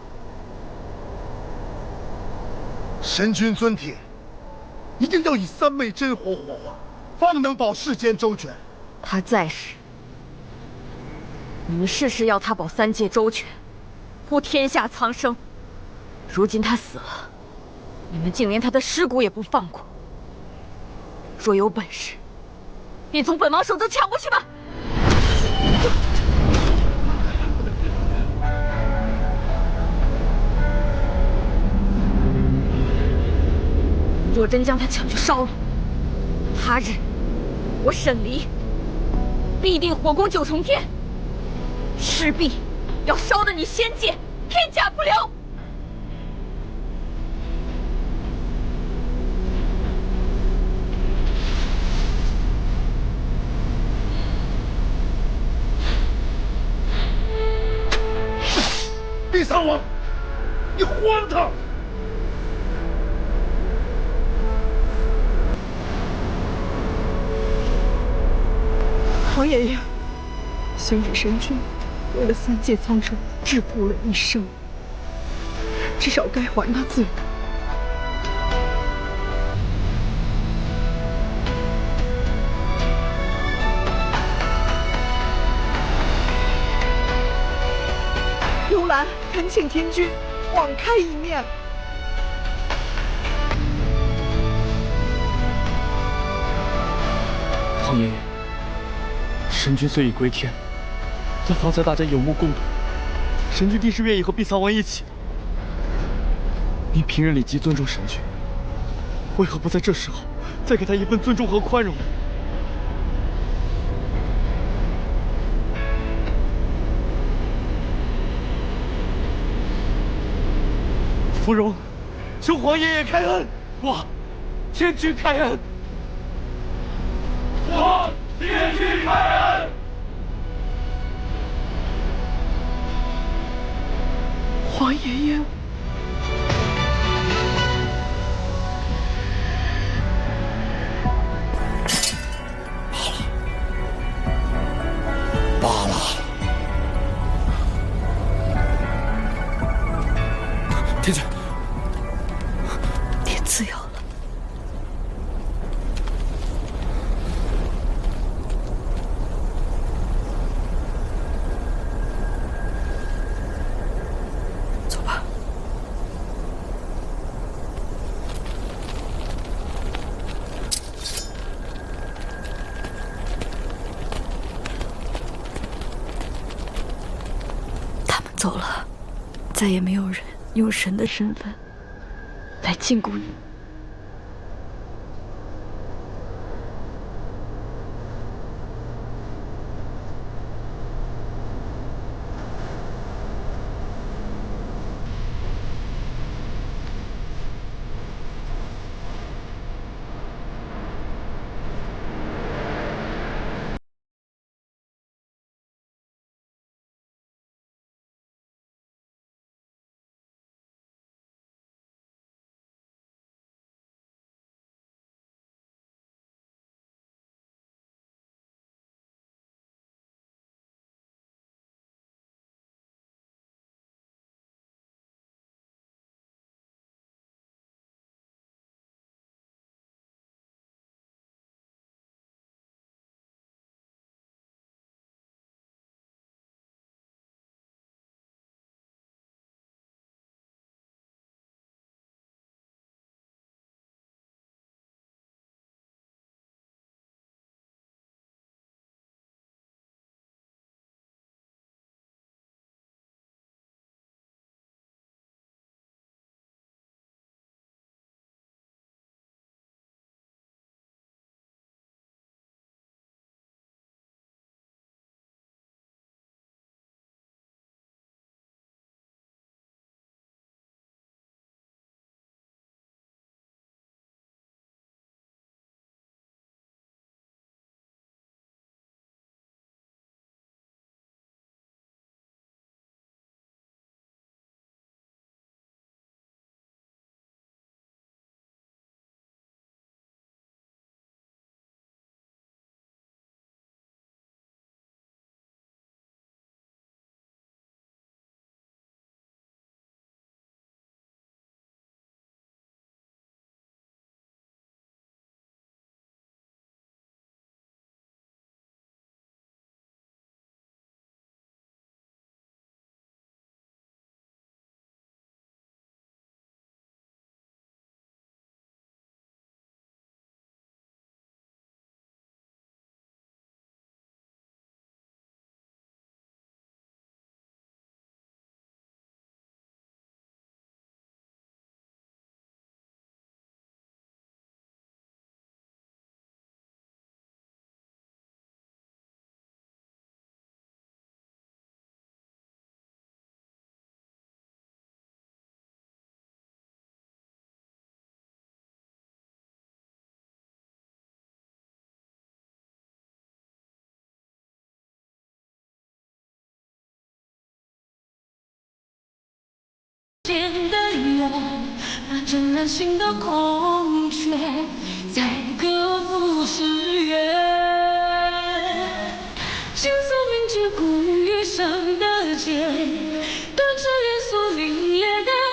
神君尊体，一定要以三昧真火火化，方能保世间周全。他在时，你们事事要他保三界周全，护天下苍生。如今他死了，你们竟连他的尸骨也不放过。若有本事，便从本王手中抢过去吧！若真将他抢去烧了，他日我沈离必定火攻九重天，势必要烧得你仙界天下不留。毕苍王，你荒唐！王爷爷，星至神君为了三界苍生桎梏了一生，至少该还他罪。如兰，恳请天君网开一面。皇爷爷，神君虽已归天，但方才大家有目共睹，神君定是愿意和碧苍王一起的。您平日里极尊重神君，为何不在这时候再给他一份尊重和宽容呢？芙蓉，求皇爷爷开恩！我，天君开恩！我天君开恩！皇爷爷，罢了。天君，你自由了。走吧。他们走了，再也没有人用神的身份来禁锢你。间的远，那真人心的空缺，在各不是缘。心所铭记，故余生的劫，断指元素凛冽的。